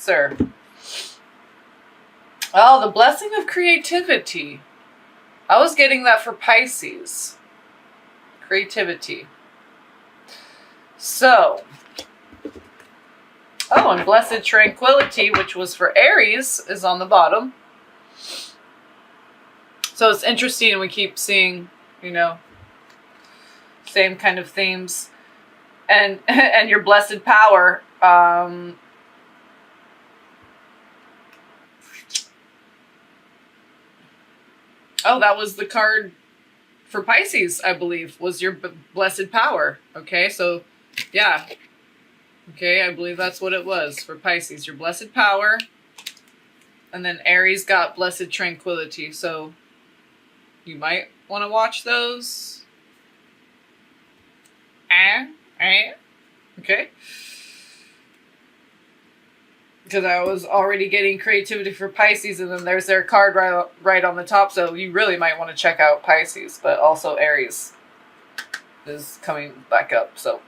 Cancer. Oh, the blessing of creativity. I was getting that for Pisces. Creativity. So, oh, and blessed tranquility, which was for Aries, is on the bottom. So it's interesting, we keep seeing, same kind of themes. And your blessed power, oh, that was the card for Pisces, I believe, was your blessed power. Okay, so, yeah. Okay, I believe that's what it was for Pisces. Your blessed power. And then Aries got blessed tranquility. So you might want to watch those. Okay. Because I was already getting creativity for Pisces, and then there's their card right on the top. So you really might want to check out Pisces, but also Aries is coming back up. So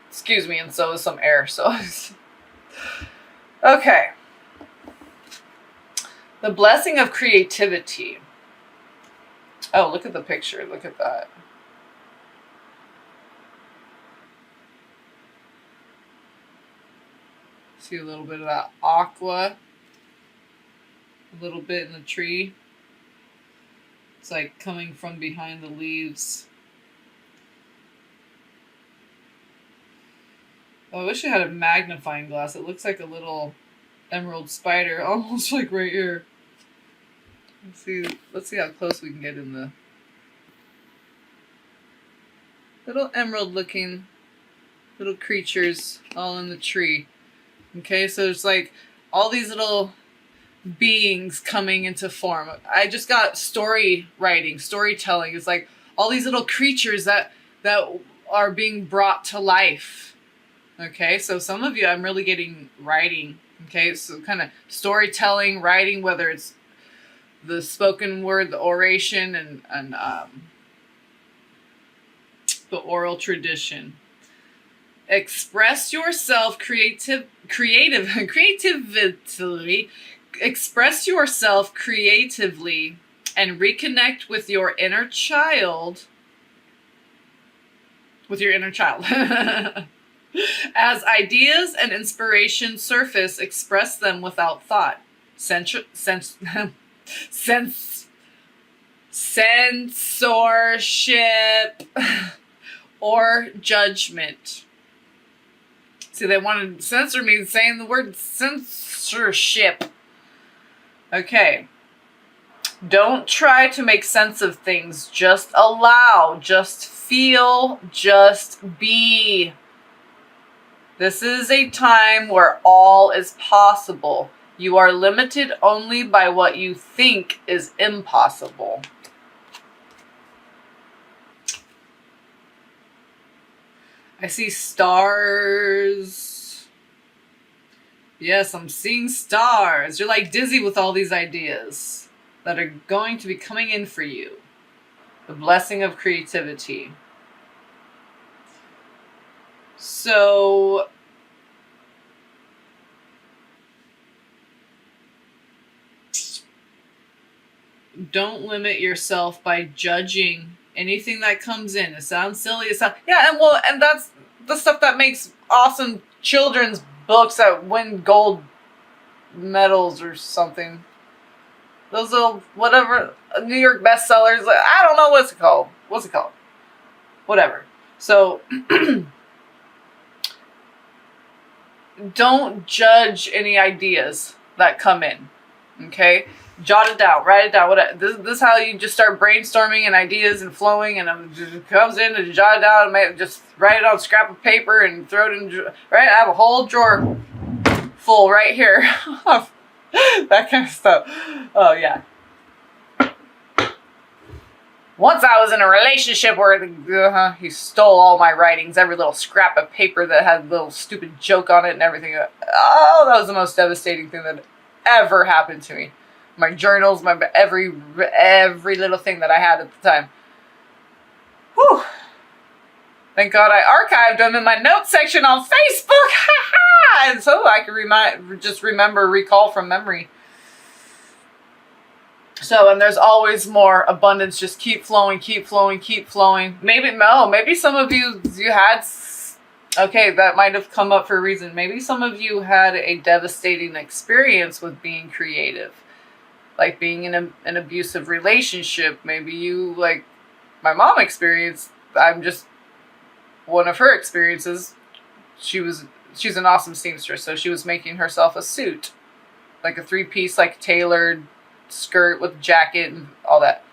excuse me, and so is some air. So okay. The blessing of creativity. Oh, look at the picture. Look at that. See a little bit of that aqua. A little bit in the tree. It's like coming from behind the leaves. Oh, I wish I had a magnifying glass. It looks like a little emerald spider, almost like right here. Let's see how close we can get in the little emerald looking little creatures all in the tree. Okay, so it's like all these little beings coming into form. I just got storytelling. It's like all these little creatures that are being brought to life. Okay, so some of you, I'm really getting writing. Okay, so kind of storytelling, writing, whether it's the spoken word, the oration, and the oral tradition. Express yourself creatively. Express yourself creatively and reconnect with your inner child. As ideas and inspiration surface, express them without thought, censorship, or judgment. See, they want to censor me saying the word censorship. Okay. Don't try to make sense of things. Just allow, just feel, just be. This is a time where all is possible. You are limited only by what you think is impossible. I see stars. Yes, I'm seeing stars. You're like dizzy with all these ideas that are going to be coming in for you. The blessing of creativity. So, don't limit yourself by judging anything that comes in. It sounds silly. And that's the stuff that makes awesome children's books that win gold medals or something. Those little, whatever, New York bestsellers. I don't know what's it called. Whatever. So, don't judge any ideas that come in. Okay? Jot it down, write it down. This is how you just start brainstorming and ideas and flowing, and it just comes in and jot it down and just write it on a scrap of paper and throw it in. Right, I have a whole drawer full right here of that kind of stuff. Oh yeah. Once I was in a relationship where he stole all my writings, every little scrap of paper that had a little stupid joke on it and everything. Oh, that was the most devastating thing that ever happened to me. My journals, every little thing that I had at the time. Whew. Thank God I archived them in my notes section on Facebook. so I can recall from memory. So, and there's always more abundance. Just keep flowing, keep flowing, keep flowing. Maybe some of you had, okay, that might have come up for a reason. Maybe some of you had a devastating experience with being creative, like being in an abusive relationship. Maybe you, like my mom experienced, one of her experiences, she's an awesome seamstress, so she was making herself a suit, like a 3-piece, like tailored skirt with jacket and all that.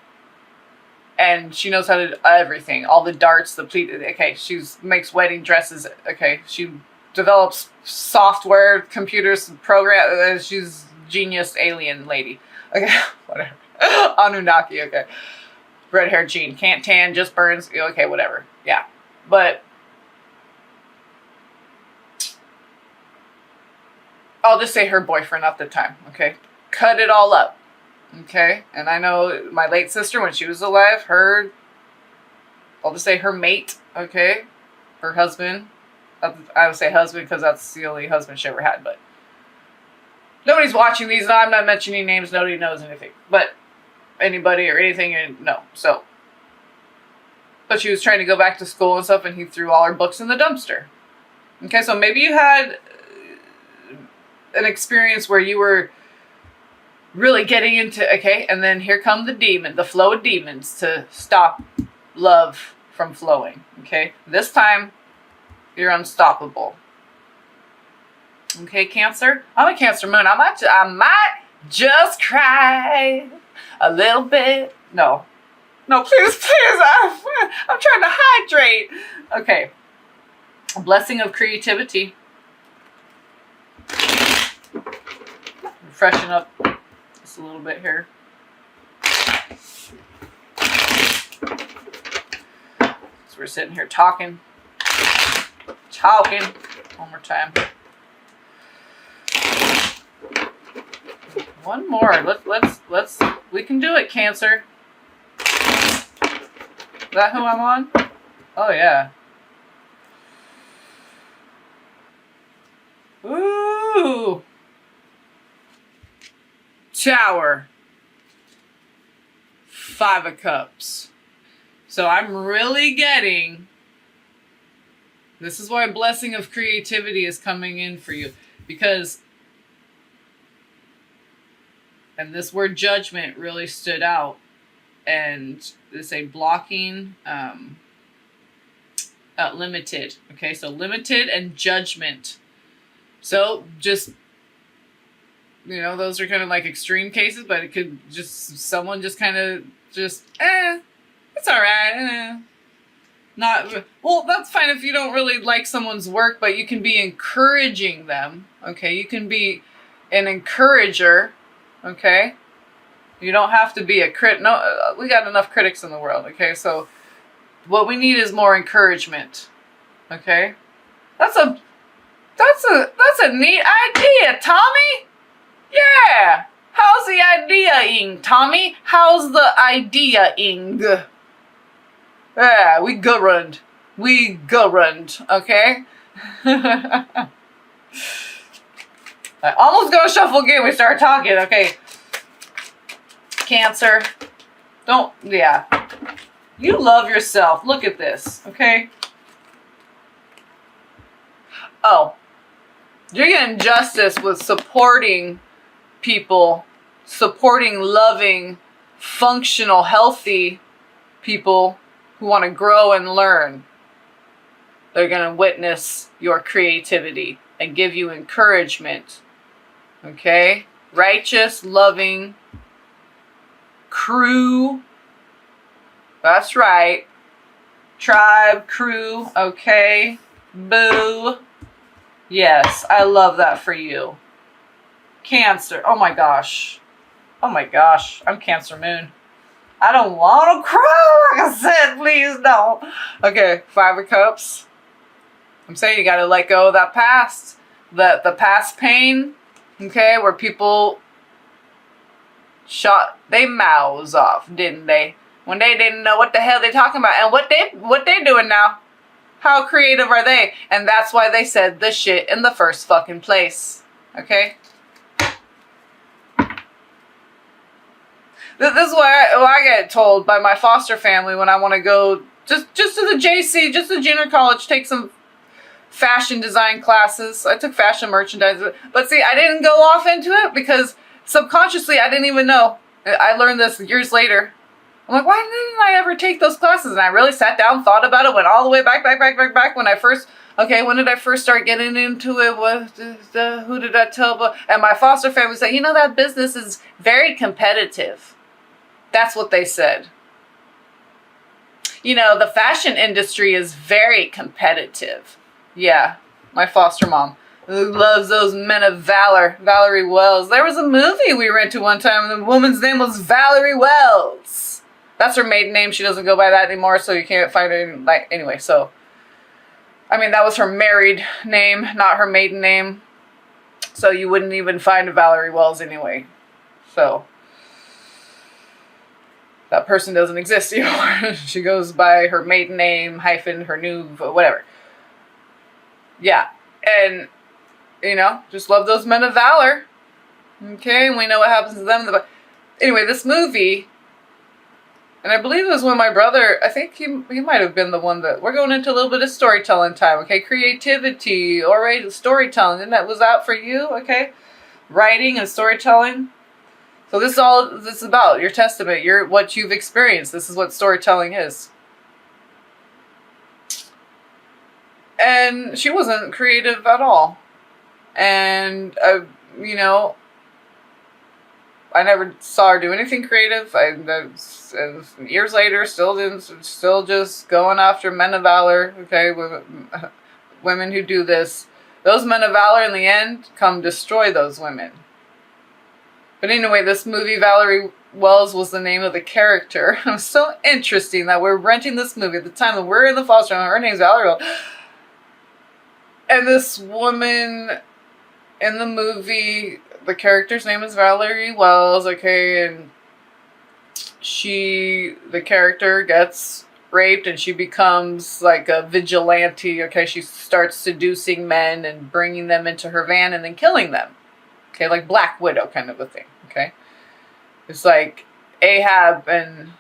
And she knows how to do everything, all the darts, the pleat. Okay, she makes wedding dresses. Okay, she develops software, computers, program. She's genius alien lady. Okay, whatever. Anunnaki. Okay, red hair Jean, can't tan, just burns. Okay, whatever. Yeah, but I'll just say her boyfriend at the time. Okay, cut it all up. Okay, and I know my late sister, when she was alive, I'll just say her mate, okay, her husband, I would say husband because that's the only husband she ever had, but nobody's watching these, and I'm not mentioning names, nobody knows anything, but anybody or anything, no, so, but she was trying to go back to school and stuff, and he threw all her books in the dumpster. Okay, so maybe you had an experience where you were really getting into, okay, and then here come the flow of demons to stop love from flowing, okay? This time, you're unstoppable. Okay, Cancer? I'm a Cancer moon. I might just cry a little bit. No, please, I'm trying to hydrate. Okay, a blessing of creativity. Freshen up a little bit here. So we're sitting here talking. One more time. One more. Let's we can do it, Cancer. Is that who I'm on? Oh yeah. Ooh. Tower. 5 of Cups. So I'm really getting, this is why a blessing of creativity is coming in for you, because, and this word judgment really stood out, and this a blocking, limited. Okay, so limited and judgment. So just, those are kind of like extreme cases, but it could just, someone just kind of just, it's all right. Well, that's fine if you don't really like someone's work, but you can be encouraging them. Okay, you can be an encourager. Okay, you don't have to be a crit. No, we got enough critics in the world. Okay, so what we need is more encouragement. Okay, that's a neat idea, Tommy. Yeah. How's the idea-ing, Tommy? How's the idea-ing? Yeah, we governed. Okay? I almost got a shuffle again. We started talking. Okay. Cancer. Yeah. You love yourself. Look at this. Okay? Oh. You're getting justice with supporting people, supporting loving, functional, healthy people who want to grow and learn. They're going to witness your creativity and give you encouragement. Okay? Righteous, loving, crew. That's right. Tribe, crew. Okay? Boo. Yes, I love that for you. Cancer. Oh my gosh. I'm Cancer moon. I don't want to cry, like I said. Please don't. Okay, 5 of Cups. I'm saying you got to let go of that past. The past pain. Okay, where people shot their mouths off, didn't they? When they didn't know what the hell they're talking about. And what they doing now? How creative are they? And that's why they said the shit in the first fucking place. Okay? This is what I get told by my foster family when I want to go just to the JC, just to junior college, take some fashion design classes. I took fashion merchandise. But see, I didn't go off into it because subconsciously I didn't even know. I learned this years later. I'm like, why didn't I ever take those classes? And I really sat down, thought about it, went all the way back when I first, when did I first start getting into it? Who did I tell? And my foster family said, that business is very competitive. That's what they said. The fashion industry is very competitive. Yeah, my foster mom who loves those men of valor, Valerie Wells. There was a movie we went to one time, and the woman's name was Valerie Wells. That's her maiden name. She doesn't go by that anymore, so you can't find her. Anyway, so that was her married name, not her maiden name. So you wouldn't even find a Valerie Wells anyway. So that person doesn't exist anymore. She goes by her maiden name, hyphen, her new, whatever. Yeah. And, just love those men of valor. Okay, and we know what happens to them. Anyway, this movie, and I believe it was when my brother, I think he might have been the one that, we're going into a little bit of storytelling time, okay? Creativity, or storytelling, and that was out for you, okay? Writing and storytelling. So this is all this is about, your testament, what you've experienced. This is what storytelling is. And she wasn't creative at all. And, I never saw her do anything creative. Years later, still just going after men of valor, okay? Women who do this. Those men of valor, in the end, come destroy those women. But anyway, this movie, Valerie Wells was the name of the character. It was so interesting that we're renting this movie at the time that we're in the foster home. Her name's Valerie Wells. And this woman in the movie, the character's name is Valerie Wells, okay, and the character gets raped and she becomes like a vigilante, okay? She starts seducing men and bringing them into her van and then killing them. Okay, like Black Widow kind of a thing, okay? It's like Ahab and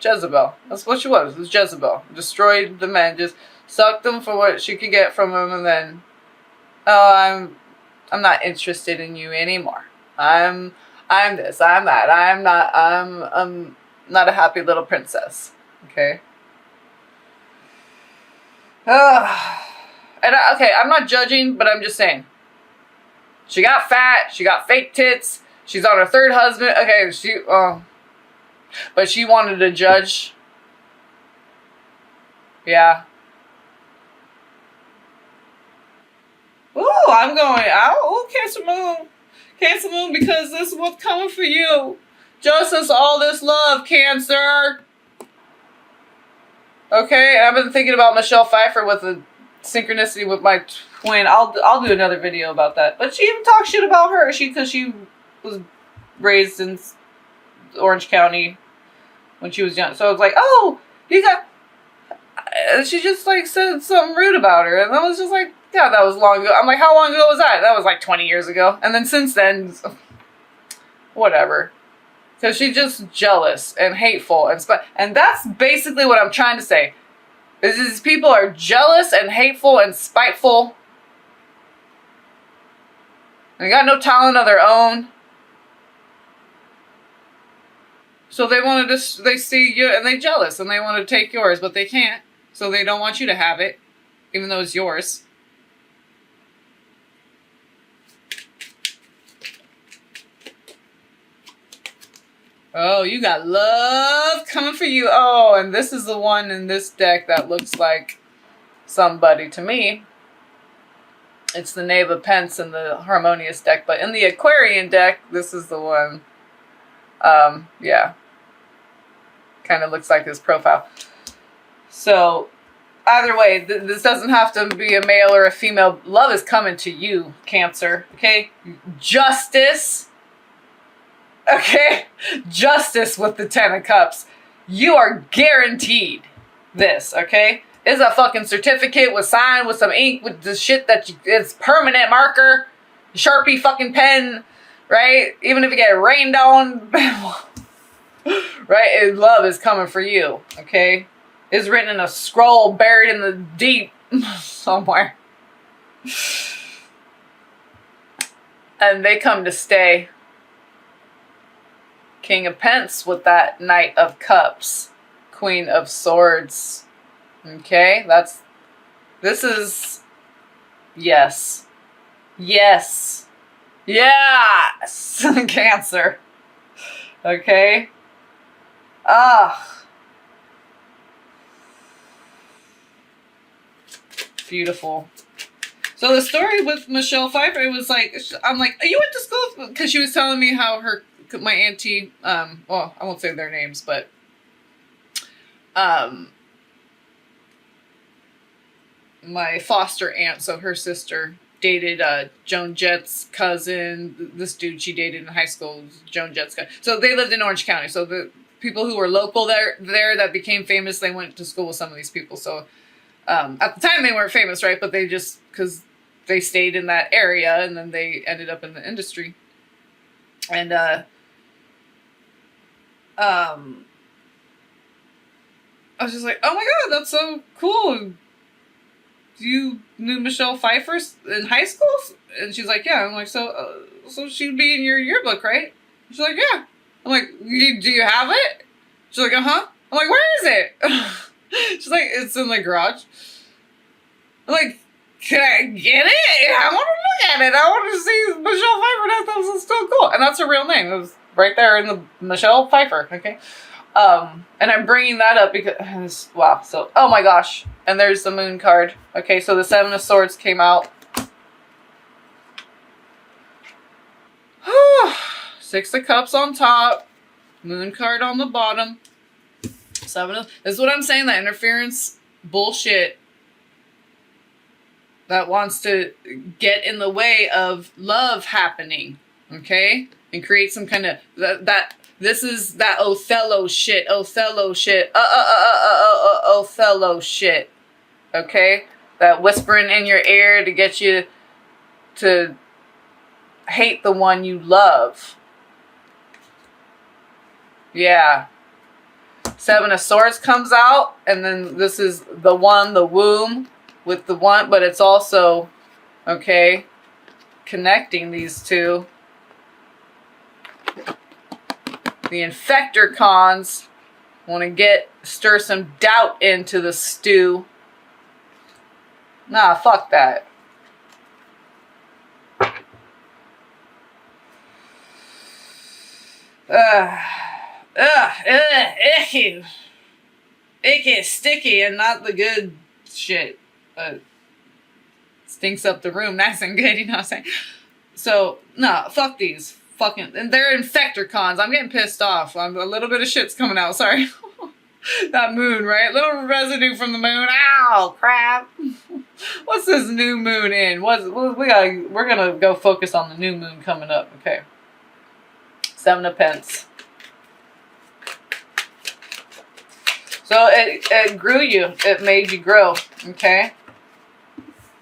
Jezebel. That's what she was. It was Jezebel. Destroyed the men, just sucked them for what she could get from them, and then, I'm not interested in you anymore. I'm this, I'm that. I'm not a happy little princess, okay? Okay, I'm not judging, but I'm just saying. She got fat. She got fake tits. She's on her third husband. Okay, but she wanted to judge. Yeah. Ooh, I'm going out. Ooh, Cancer Moon. Cancer Moon, because this is what's coming for you. Justice, all this love, Cancer. Okay, I've been thinking about Michelle Pfeiffer with the synchronicity with my twin. I'll do another video about that. But she even talks shit about her. Because she was raised in Orange County when she was young. So it's like, oh, you got... She just said something rude about her. And I was just like, yeah, that was long ago. I'm like, how long ago was that? That was 20 years ago. And then since then, whatever. Because she's just jealous and hateful. And that's basically what I'm trying to say. Is these people are jealous and hateful and spiteful. And they got no talent of their own. So they see you and they're jealous and they want to take yours, but they can't. So they don't want you to have it, even though it's yours. Oh, you got love coming for you. Oh, and this is the one in this deck that looks like somebody to me. It's the Knave of Pence in the Harmonious deck. But in the Aquarian deck, this is the one. Yeah. Kind of looks like his profile. So, either way, this doesn't have to be a male or a female. Love is coming to you, Cancer. Okay? Justice. Okay? Justice with the Ten of Cups. You are guaranteed this, okay? It's a fucking certificate with signed with some ink with the shit that it's permanent marker, Sharpie fucking pen, right? Even if you get rained on, right? And love is coming for you, okay? It's written in a scroll buried in the deep somewhere. And they come to stay. King of Pence with that Knight of Cups. Queen of Swords. Okay? This is... Yes. Yes. Yes! Cancer. Okay? Beautiful. So the story with Michelle Pfeiffer, it was like, I'm like, you went to school? Because she was telling me how my auntie, well, I won't say their names, but, my foster aunt, so her sister, dated, Joan Jett's cousin. This dude she dated in high school was Joan Jett's cousin. So they lived in Orange County. So the people who were local there that became famous, they went to school with some of these people. So, at the time they weren't famous, right? But they just, because they stayed in that area and then they ended up in the industry. And, I was just like, oh my God, that's so cool. You knew Michelle Pfeiffer in high school? And she's like, yeah. I'm like, so she'd be in your yearbook, right? She's like, yeah. I'm like, do you have it? She's like, uh-huh. I'm like, where is it? She's like, it's in the garage. I'm like, can I get it? I want to look at it. I want to see Michelle Pfeiffer. That was so cool. And that's her real name. It was right there in the Michelle Pfeiffer. Okay. And I'm bringing that up because, wow. So, oh my gosh. And there's the moon card. Okay. So the Seven of Swords came out. Six of Cups on top. Moon card on the bottom. This is what I'm saying. That interference bullshit that wants to get in the way of love happening, okay? And create some kind of this is that Othello shit, Othello shit, okay? That whispering in your ear to get you to hate the one you love. Yeah. Seven of Swords comes out, and then this is the womb with the one, but it's also, okay, connecting these two. The infector cons want to stir some doubt into the stew. Nah, fuck that. Icky. Icky, sticky, and not the good shit. Stinks up the room nice and good, you know what I'm saying? So, nah, fuck these. Fucking, and they're infector cons. I'm getting pissed off. A little bit of shit's coming out, sorry. That moon, right? Little residue from the moon. Ow, crap. What's this new moon in? We're gonna go focus on the new moon coming up, okay. Seven of Pence. So it grew you. It made you grow, okay?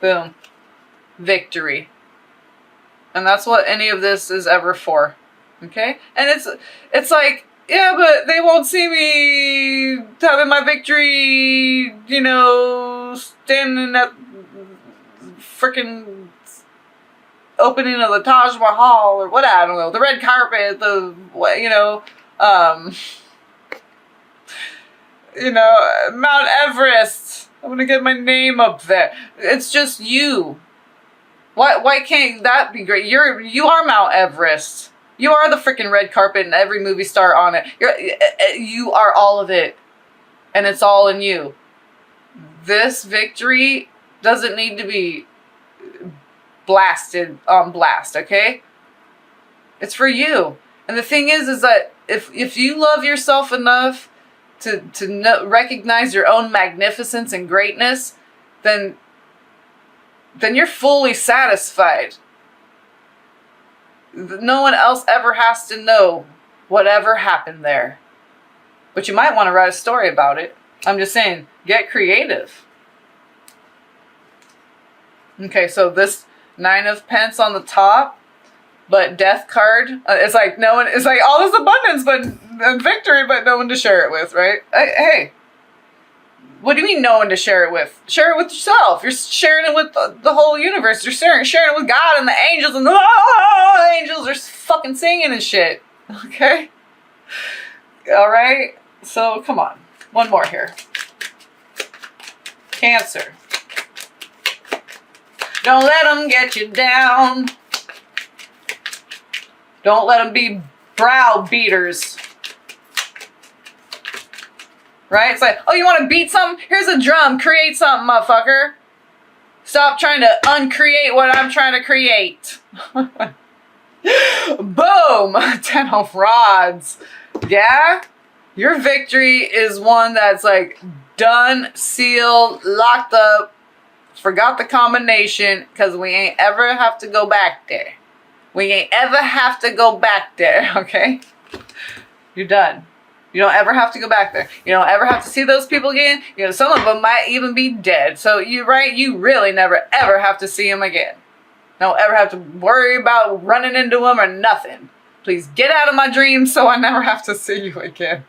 Boom. Victory. And that's what any of this is ever for. Okay? And it's like, yeah, but they won't see me having my victory, you know, standing at freaking opening of the Taj Mahal or what, I don't know, the red carpet, Mount Everest. I'm gonna get my name up there. It's just you. Why can't that be great? You are Mount Everest. You are the freaking red carpet and every movie star on it. You are all of it. And it's all in you. This victory doesn't need to be blasted on blast, okay? It's for you. And the thing is that if you love yourself enough to recognize your own magnificence and greatness, then you're fully satisfied. No one else ever has to know whatever happened there. But you might want to write a story about it. I'm just saying, get creative. Okay, so this 9 of Pence on the top, but death card. It's like no one. It's like all this abundance, but and victory, but no one to share it with, right? Hey, what do you mean no one to share it with? Share it with yourself. You're sharing it with the whole universe. You're sharing it with God and the angels, and the angels are fucking singing and shit. Okay. All right. So come on, one more here. Cancer. Don't let them get you down. Don't let them be brow beaters. Right? It's like, oh, you want to beat something? Here's a drum. Create something, motherfucker. Stop trying to uncreate what I'm trying to create. Boom! 10 of rods. Yeah? Your victory is one that's like done, sealed, locked up. Forgot the combination because we ain't ever have to go back there. We ain't ever have to go back there, okay? You're done. You don't ever have to go back there. You don't ever have to see those people again. You know, some of them might even be dead. So you're right, you really never ever have to see them again. Don't ever have to worry about running into them or nothing. Please get out of my dreams so I never have to see you again.